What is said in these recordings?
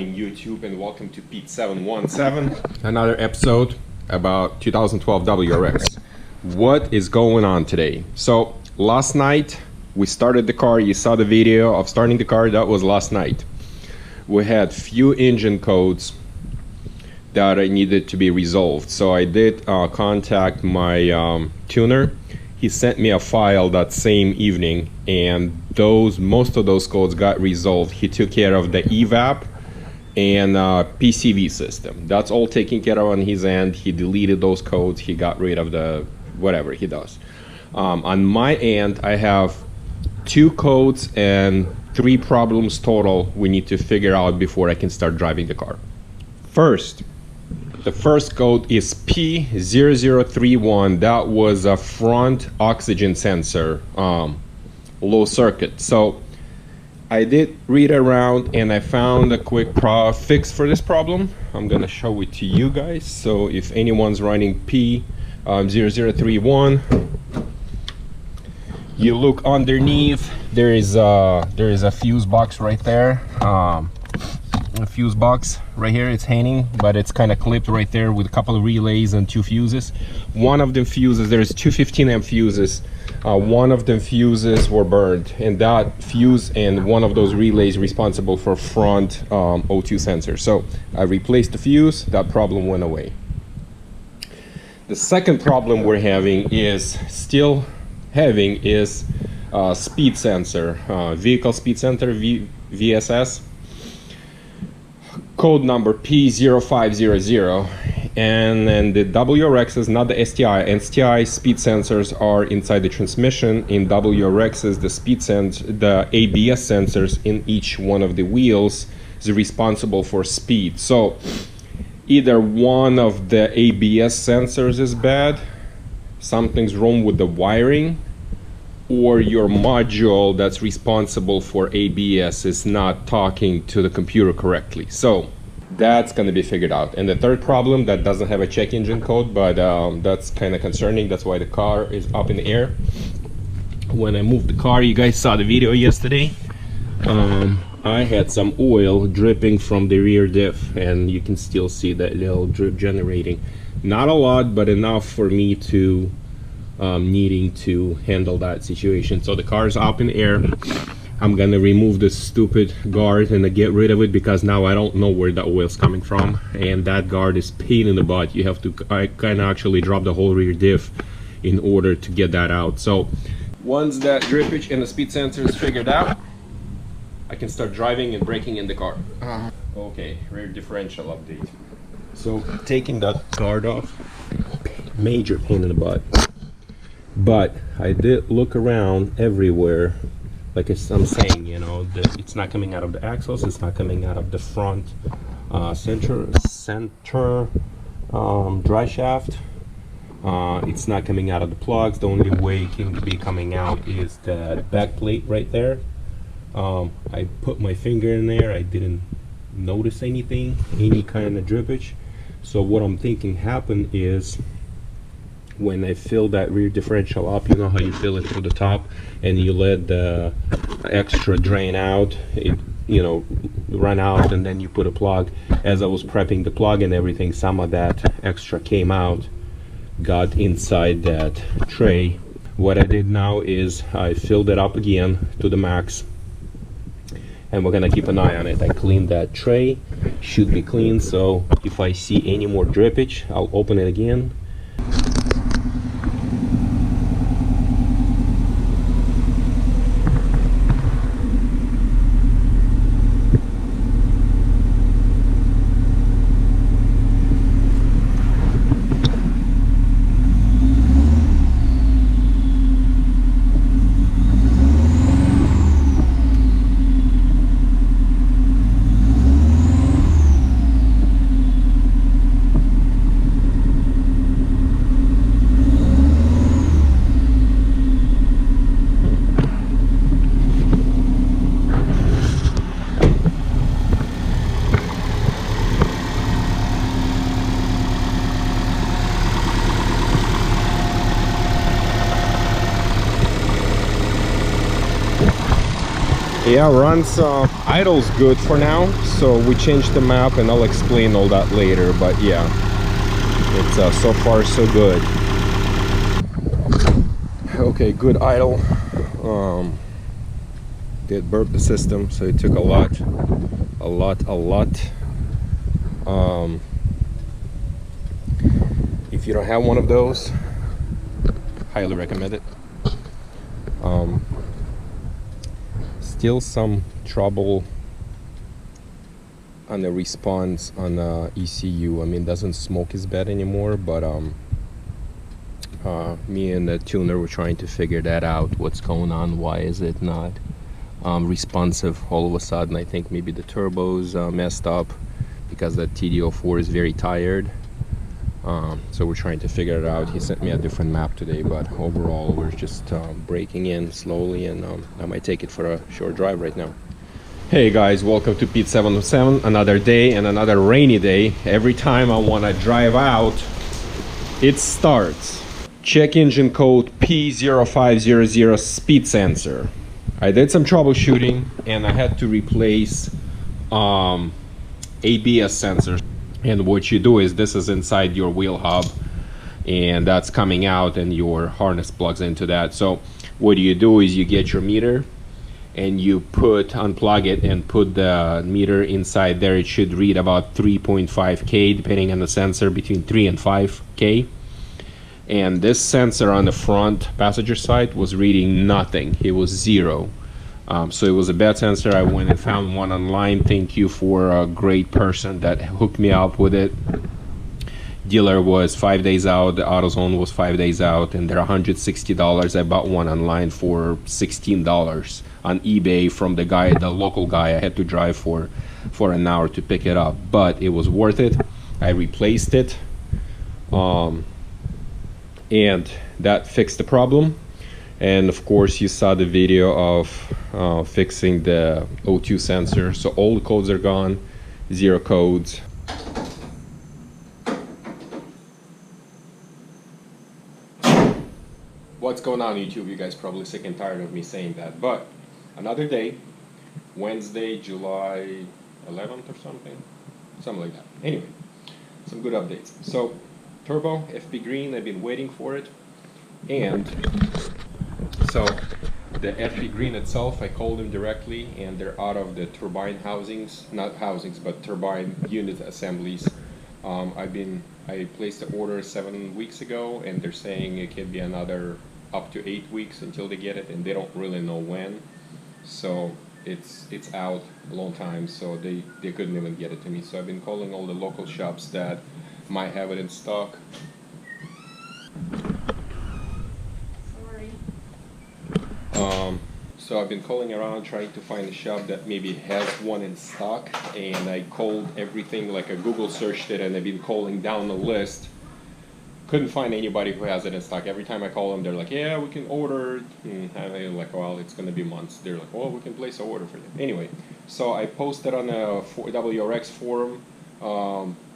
morning, YouTube, and welcome to Pete 717, another episode about 2012 WRX. What is going on today? So last night we started the car. You saw the video of starting the car. That was last night. We had few engine codes that needed to be resolved, so I did contact my tuner. He sent me a file that same evening, and most of those codes got resolved. He took care of the evap and PCV system. That's all taken care of on his end. He deleted those codes. He got rid of the whatever he does. On my end, I have 2 codes and 3 problems total we need to figure out before I can start driving the car. The first code is P0031. That was a front oxygen sensor, low circuit. So I did read around and I found a quick fix for this problem. I'm gonna show it to you guys. So if anyone's running P0031, you look underneath. There is a fuse box right there. A fuse box right here, it's hanging, but it's kind of clipped right there with a couple of relays and 2 fuses. One of the fuses, there's 2 15-amp fuses. One of the fuses were burned, and that fuse and one of those relays responsible for front O2 sensor. So I replaced the fuse. That problem went away. The second problem we're having is speed sensor, vehicle speed sensor, VSS. Code number P0500, and then the WRXs, not the STI. And STI speed sensors are inside the transmission. In WRXs, the ABS sensors in each one of the wheels is responsible for speed. So either one of the ABS sensors is bad, something's wrong with the wiring, or your module that's responsible for ABS is not talking to the computer correctly. So that's going to be figured out. And the third problem that doesn't have a check engine code, but that's kind of concerning. That's why the car is up in the air. When I moved the car, you guys saw the video yesterday. I had some oil dripping from the rear diff, and you can still see that little drip generating. Not a lot, but enough for me to needing to handle that situation. So the car is up in the air. I'm gonna remove this stupid guard and get rid of it, because now I don't know where the oil's coming from, and that guard is pain in the butt. You have to kind of actually drop the whole rear diff in order to get that out. So once that drippage and the speed sensor is figured out, I can start driving and braking in the car. Okay, rear differential update. So taking that guard off, major pain in the butt. But I did look around everywhere. Like I'm saying, you know, it's not coming out of the axles, it's not coming out of the front center dry shaft. It's not coming out of the plugs. The only way it can be coming out is the back plate right there. I put my finger in there. I didn't notice any kind of drippage. So what I'm thinking happened is, when I fill that rear differential up, you know how you fill it to the top and you let the extra drain out, run out, and then you put a plug. As I was prepping the plug and everything, some of that extra came out, got inside that tray. What I did now is I filled it up again to the max, and we're gonna keep an eye on it. I cleaned that tray, should be clean, so if I see any more drippage, I'll open it again. Yeah, runs idle's good for now, so we changed the map and I'll explain all that later, but yeah, it's so far so good. Okay, good idle. Did burp the system, so it took a lot. If you don't have one of those, highly recommend it. Still some trouble on the response on ECU. I mean, doesn't smoke as bad anymore, but me and the tuner were trying to figure that out. What's going on? Why is it not responsive all of a sudden? I think maybe the turbo's messed up because the TD04 is very tired. So we're trying to figure it out. He sent me a different map today, but overall we're just breaking in slowly, and I might take it for a short drive right now. Hey guys, welcome to Pete 707. Another day and another rainy day. Every time I want to drive out, it starts. Check engine code P0500 speed sensor. I did some troubleshooting and I had to replace ABS sensors. And what you do is, this is inside your wheel hub and that's coming out and your harness plugs into that. So what you do is you get your meter and you unplug it and put the meter inside there. It should read about 3.5K depending on the sensor, between 3 and 5K. And this sensor on the front passenger side was reading nothing. It was 0. So it was a bad sensor. I went and found one online. Thank you for a great person that hooked me up with it. Dealer was 5 days out. The AutoZone was 5 days out, and they're $160. I bought one online for $16 on eBay from the guy, the local guy. I had to drive for an hour to pick it up, but it was worth it. I replaced it, and that fixed the problem. And of course you saw the video of fixing the O2 sensor. So all the codes are gone, 0 codes. What's going on YouTube? You guys probably sick and tired of me saying that, but another day, Wednesday, July 11th or something like that. Anyway, some good updates. So turbo FP green, I've been waiting for it, and so the FP green itself, I called them directly, and they're out of the turbine housings, not housings, but turbine unit assemblies. I placed the order 7 weeks ago, and they're saying it can be another up to 8 weeks until they get it, and they don't really know when. So it's out a long time, so they couldn't even get it to me. So I've been calling all the local shops that might have it in stock. So I've been calling around trying to find a shop that maybe has one in stock, and I called everything, like a Google searched it, and I've been calling down the list. Couldn't find anybody who has it in stock. Every time I call them, they're like, yeah, we can order it. And I'm like, well, it's going to be months. They're like, well, we can place an order for you. Anyway, so I posted on a WRX forum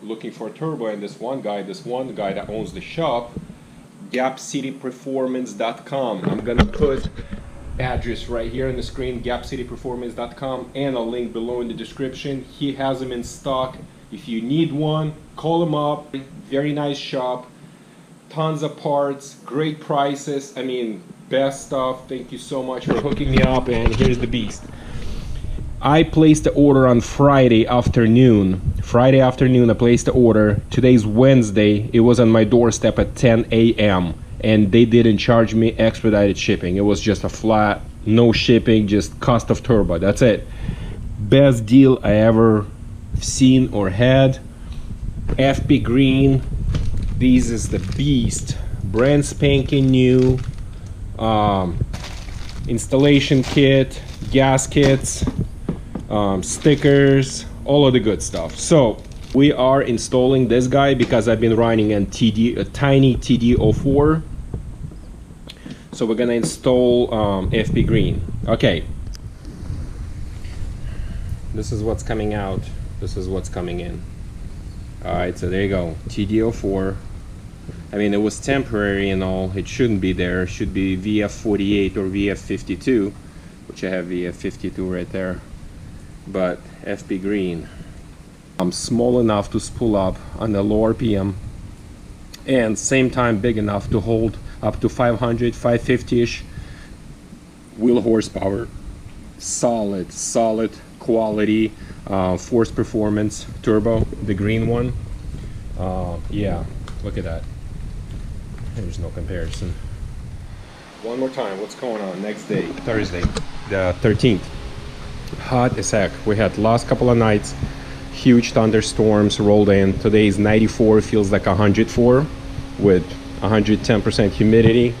looking for a turbo, and this one guy that owns the shop, gapcityperformance.com. I'm going to put address right here on the screen, gapcityperformance.com, and a link below in the description. He has them in stock. If you need one, call him up. Very nice shop, tons of parts, great prices. I mean, best stuff. Thank you so much for hooking me up, and here's the beast. I placed the order on Friday afternoon. I placed the order. Today's Wednesday. It was on my doorstep at 10 a.m. and they didn't charge me expedited shipping. It was just a flat, no shipping, just cost of turbo. That's it. Best deal I ever seen or had. FP green. This is the beast. Brand spanking new. Installation kit, gaskets, stickers, all of the good stuff. So we are installing this guy because I've been running a tiny TD04. So we're gonna install FP green. Okay. This is what's coming out. This is what's coming in. Alright, so there you go. TD04. I mean, it was temporary and all. It shouldn't be there. It should be VF48 or VF52, ultra heavy F52 right there, but FP green, small enough to spool up on the low RPM, and same time big enough to hold up to 500, 550-ish wheel horsepower. Solid quality force performance turbo, the green one. Yeah, look at that. There's no comparison. One more time, what's going on? Next day, Thursday, the 13th. Hot as heck. We had last couple of nights, huge thunderstorms rolled in. Today is 94, feels like 104 with 110% humidity.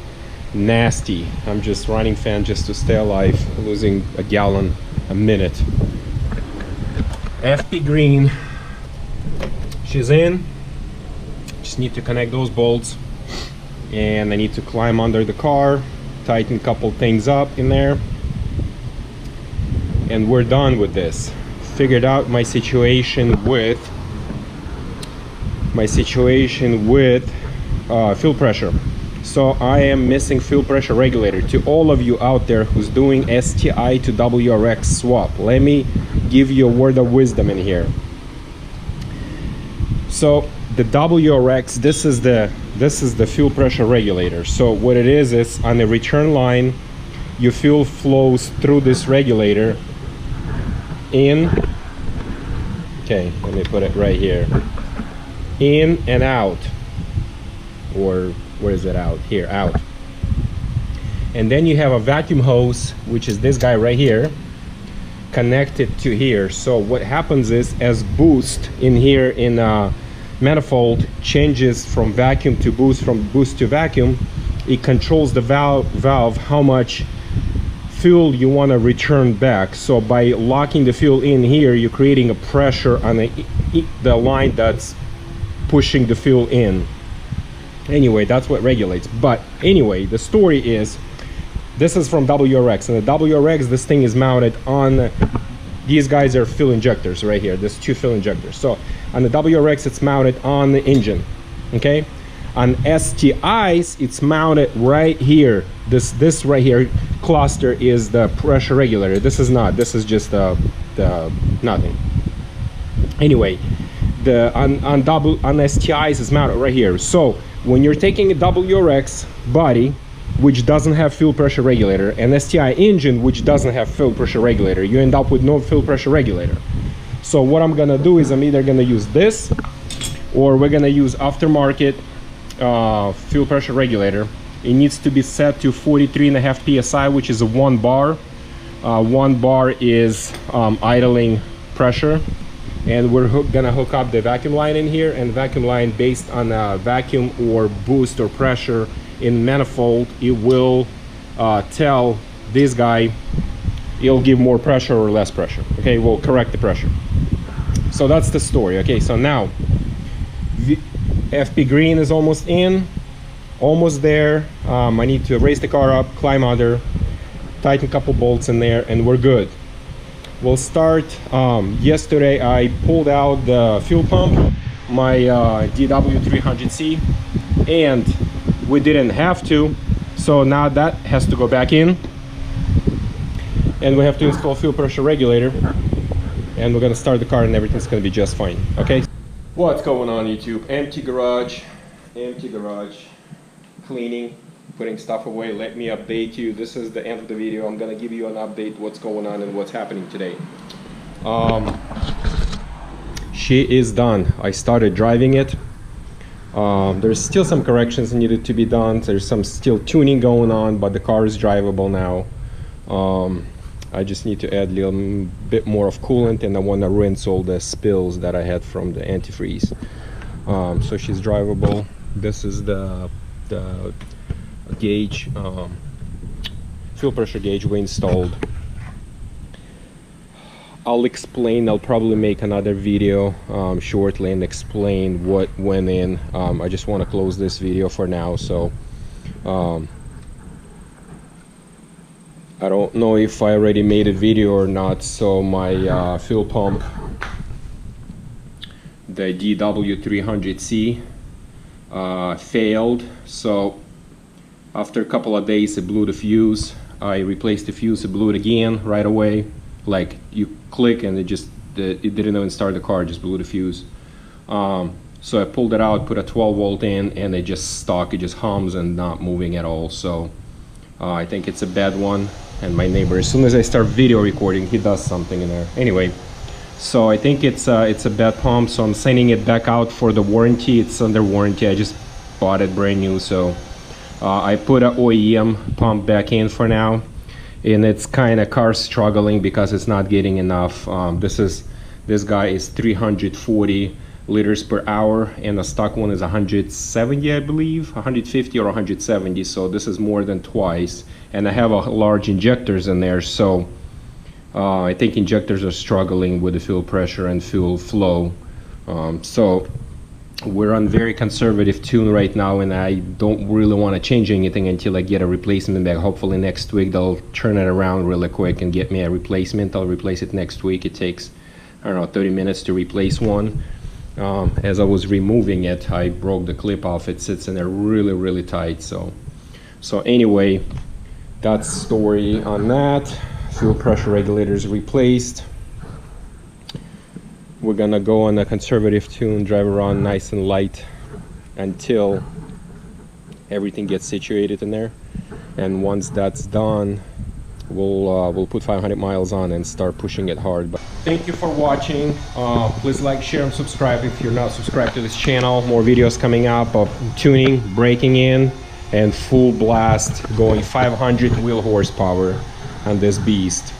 Nasty. I'm just running fan just to stay alive, losing a gallon a minute. FP green, she's in. Just need to connect those bolts, and I need to climb under the car, tighten a couple things up in there, and we're done with this. Figured out my situation with fuel pressure. So I am missing fuel pressure regulator. To all of you out there who's doing STI to WRX swap, let me give you a word of wisdom in here. So the WRX, this is the fuel pressure regulator. So what it is on the return line, your fuel flows through this regulator in. Okay, let me put it right here. In and out, or where is it out? Here, out. And then you have a vacuum hose, which is this guy right here, connected to here. So what happens is, as boost in here in manifold changes from vacuum to boost, from boost to vacuum, it controls the valve how much fuel you want to return back. So by locking the fuel in here, you're creating a pressure on the line that's pushing the fuel in. Anyway, that's what regulates. But anyway, the story is, this is from WRX, and the WRX, this thing is mounted on, these guys are fuel injectors right here. There's two fuel injectors. So on the WRX, it's mounted on the engine. Okay, on STIs, it's mounted right here. This right here cluster is the pressure regulator. This is not. This is just the nothing. Anyway, on STIs is mounted right here. So when you're taking a WRX body, which doesn't have fuel pressure regulator, and STI engine, which doesn't have fuel pressure regulator, you end up with no fuel pressure regulator. So what I'm gonna do is I'm either gonna use this, or we're gonna use aftermarket fuel pressure regulator. It needs to be set to 43.5 psi, which is a 1 bar. 1 bar is idling pressure. And we're gonna hook up the vacuum line in here, and vacuum line based on vacuum or boost or pressure in manifold, it will tell this guy, it'll give more pressure or less pressure. Okay, we'll correct the pressure. So that's the story. Okay, so now FP green is almost in, almost there. I need to raise the car up, climb under, tighten a couple bolts in there, and we're good. We'll start. Yesterday I pulled out the fuel pump, my DW300C, and we didn't have to, so now that has to go back in, and we have to install fuel pressure regulator, and we're gonna start the car and everything's gonna be just fine. Okay, what's going on YouTube? Empty garage, cleaning, putting stuff away. Let me update you. This is the end of the video. I'm gonna give you an update what's going on and what's happening today. She is done. I started driving it. There's still some corrections needed to be done. There's some still tuning going on, but the car is drivable now. I just need to add a little bit more of coolant, and I want to rinse all the spills that I had from the antifreeze. So she's drivable. This is the gauge, fuel pressure gauge we installed. I'll probably make another video shortly and explain what went in. I just want to close this video for now. So I don't know if I already made a video or not. So my fuel pump, the DW300C, failed. So after a couple of days it blew the fuse. I replaced the fuse, it blew it again right away. Like you click and it didn't even start the car, just blew the fuse. So I pulled it out, put a 12-volt in, and it just stuck. It just hums and not moving at all. So I think it's a bad one. And my neighbor, as soon as I start video recording, he does something in there. Anyway, so I think it's a bad pump. So I'm sending it back out for the warranty. It's under warranty. I just bought it brand new. So I put an OEM pump back in for now. And it's kind of car struggling because it's not getting enough. This guy is 340 liters per hour, and the stock one is 170, I believe, 150 or 170. So this is more than twice. And I have a large injectors in there, so I think injectors are struggling with the fuel pressure and fuel flow. So we're on very conservative tune right now, and I don't really want to change anything until I get a replacement back. Hopefully next week they'll turn it around really quick and get me a replacement. I'll replace it next week. It takes, I don't know, 30 minutes to replace one. As I was removing it, I broke the clip off. It sits in there really tight. So anyway, that's the story on that. Fuel pressure regulators replaced. We're gonna go on a conservative tune, drive around nice and light until everything gets situated in there. And once that's done, we'll put 500 miles on and start pushing it hard. But thank you for watching. Please like, share, and subscribe if you're not subscribed to this channel. More videos coming up of tuning, breaking in, and full blast going 500 wheel horsepower on this beast.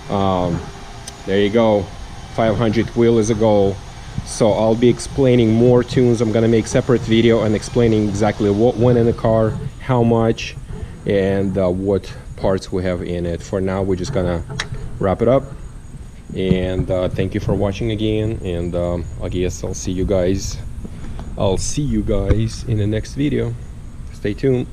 There you go. 500 wheel is a goal. So I'll be explaining more tunes. I'm gonna make separate video and explaining exactly what went in the car, how much, and what parts we have in it. For now, we're just gonna wrap it up, and thank you for watching again, and I guess I'll see you guys in the next video. Stay tuned.